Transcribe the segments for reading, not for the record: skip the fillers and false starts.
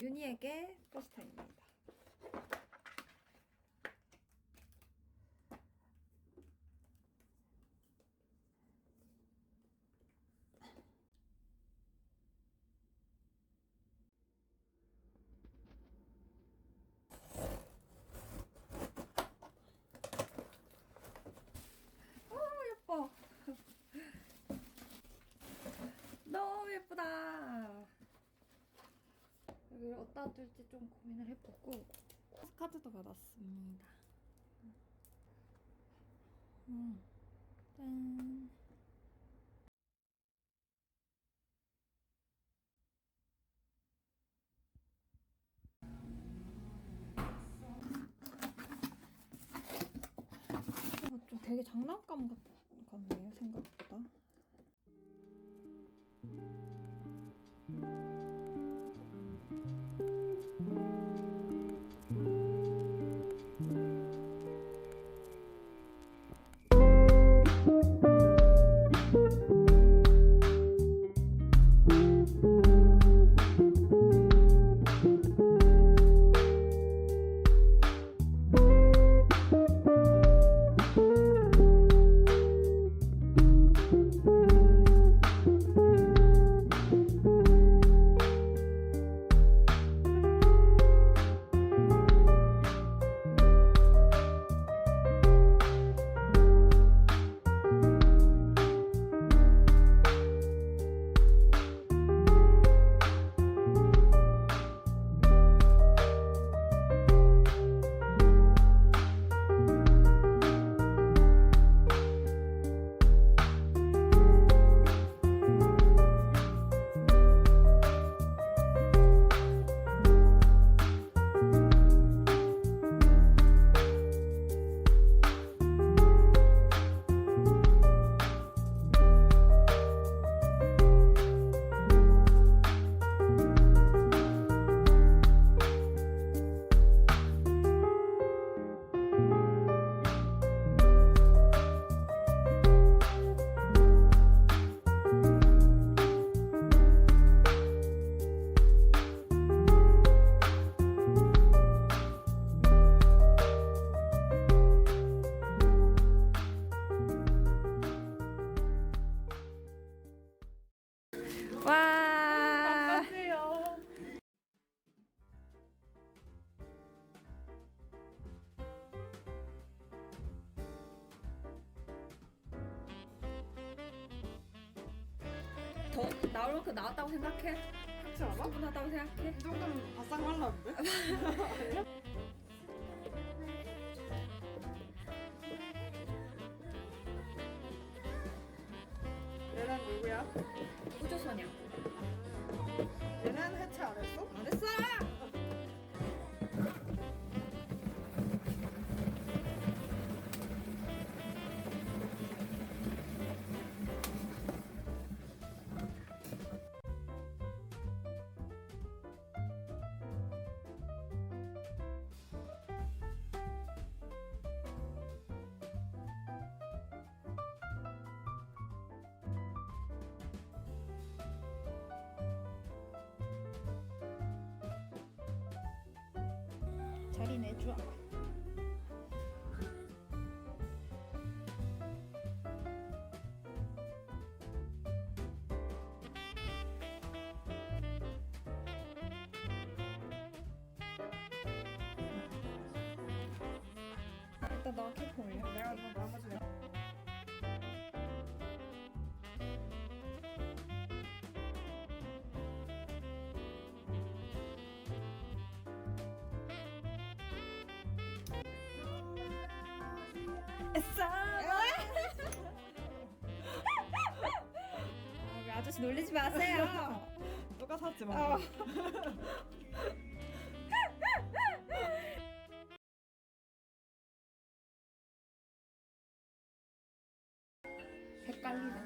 윤희에게 포스터입니다. 예뻐. 너무 예쁘다. 여기를 어디다 둘지 좀 고민을 해보고 포스카드도 받았습니다. 짠. 좀 되게 장난감 같네요, 생각보다. 와. 더 나올 만큼 나왔다고 생각해? 그렇지 않아? 충분하다고 생각해? 이 정도면 바싹 말랐는데? 얘는 누구야? 우주소녀. 얘는 해체 안 했어? 안 했어! 자리 내줘. 일단 너 캐릭터 올려. 내가 너 나머지 내가 에싸! 아저씨 놀리지 마세요. 누가 샀지 어. 마. 헷갈리네.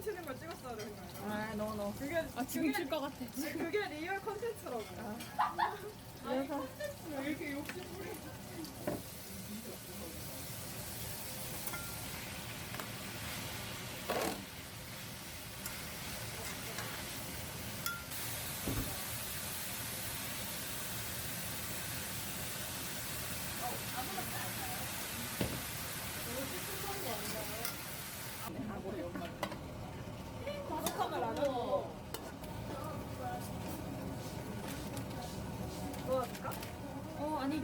치는 걸 찍었어야 되는 거야. 아, 너. 그게 지금 칠 것 같아. 그게 리얼 컨텐츠라고. 그래서 왜 이렇게 욕심 부리?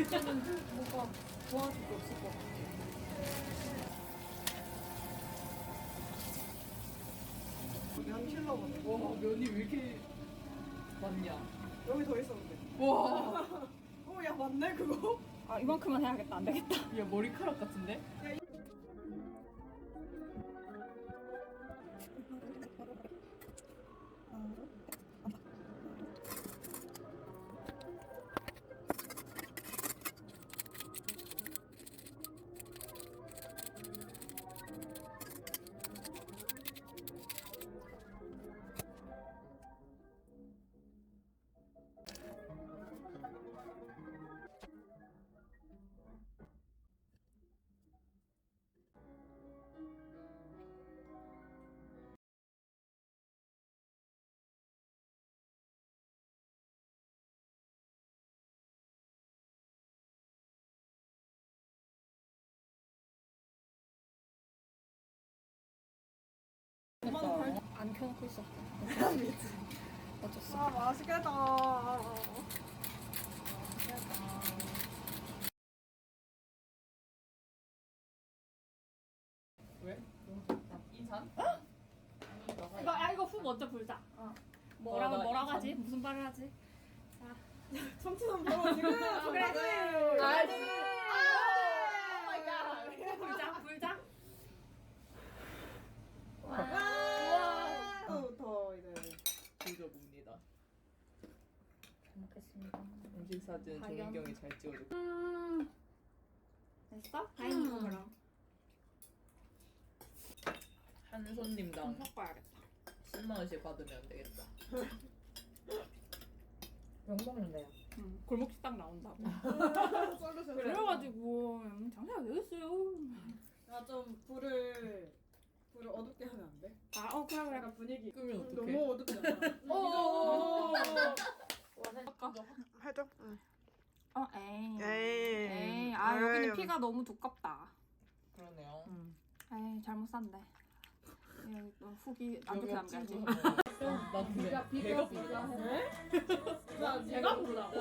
그때는 뭐가 도와줄 게 없을 것 같아. 면 킬러거든. 와 면이 왜 이렇게 많냐? 여기 더 있었는데. 와. 야 맞네 그거. 아 이만큼만 해야겠다. 안 되겠다. 야 머리카락 같은데? 안 켜놓고 있었다. 어쩔 아 맛있겠다. 왜? 인산? 이거 후 먼저 불자. 뭐라고 하지? 무슨 말을 하지? 청춘은 바로 지금. 그래. 알지. 불자. 더 이제. 뒤져봅니다. 잘 먹겠습니다. 음식 사진 과연? 조민경이 잘 찍어줘. 됐어? 다행히 이거 그럼. 한 손님당 섞어야겠다. 10만 원씩 받으면 되겠다. 영 먹는데요. 골목 식당 나온다고. 썰으셔. 그래가지고 장사가 되겠어요. 야좀 불을 어둡게 하면 안 돼? 그래. 약간 분위기. 끄면 어떡해? 너무 어둡잖아. 해줘. 응. 에이. 에이. 여기는 피가 너무 두껍다. 그러네요. 에이, 잘못 샀네. 여기 또 후기 안 좋게 여기 남겨야지. 나 그래. 배가 부르다. 제가 부르라고?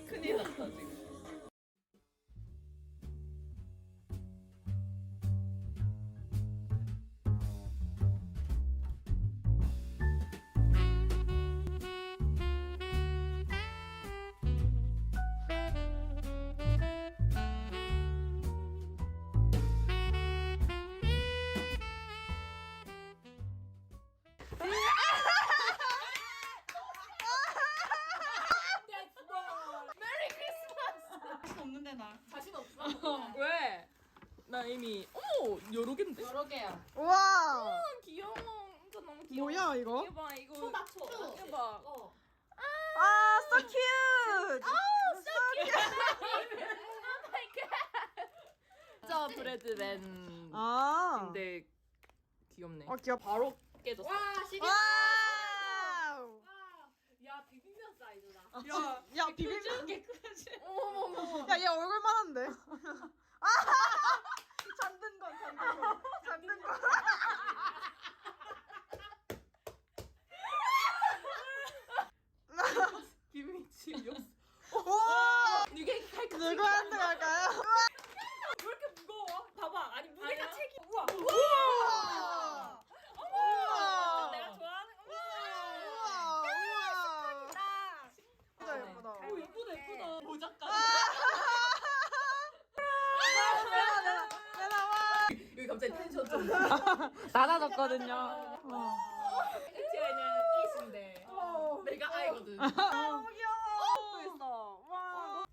큰일 났다 지금. 없는데 나. 자신 없어. 왜? 나 이미 여러 개인데. 여러 개야. 와. 귀여워. 이거 너무 귀여워. 뭐야 이거? 이거 봐 이거. 초다 초. 이거 봐. 아, so cute. 진짜 브레드맨. 아. 근데 귀엽네. 귀엽. 바로 깨졌어. 와 시리. 와우. 야 비빔면 사이즈다. 야 비빔면. 깨끗하지. 어머머머. 야얘 얼굴만한데. 아. 잠든 건. 비빔치였어. 와. 이게 칼칼. 누구한테 갈까요? 왜 이렇게 무거워? 봐봐. 아니 무게가 책이. 우와. 우와. 우와. 내가 좋아하는. 우와. 진짜 예쁘다. 오 예쁘다. 모자까지. 여기 갑자기 텐션 좀. 낮아졌거든요. 쟤는 이신데 내가 아이거든. 너무 귀여워. 와.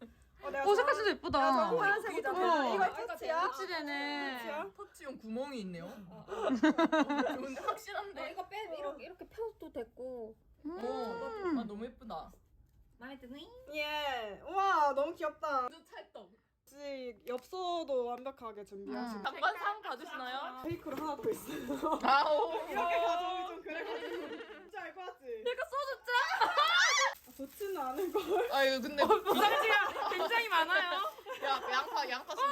색깔 진짜 예쁘다. 하얀색이잖아. 이거 터치야? 터치되네. 터치용 구멍이 있네요. 근데 확실한데. 이거 이렇게 펴도 됐고. 아 너무 예쁘다. 마음에 드니? 예. 와 너무 귀엽다. 완전 찰떡. 혹시 엽서도 완벽하게 준비하시고 잠깐 상 받으시나요? 페이크로 하나 더 있어요. 아오. 이렇게 가져오기 좀 그래가지고 뭔지 알 것 같지? 내가 써줬잖아. 좋지는 않을 걸. 아 이거 근데 부상지가 굉장히 많아요. 야 양파 진짜.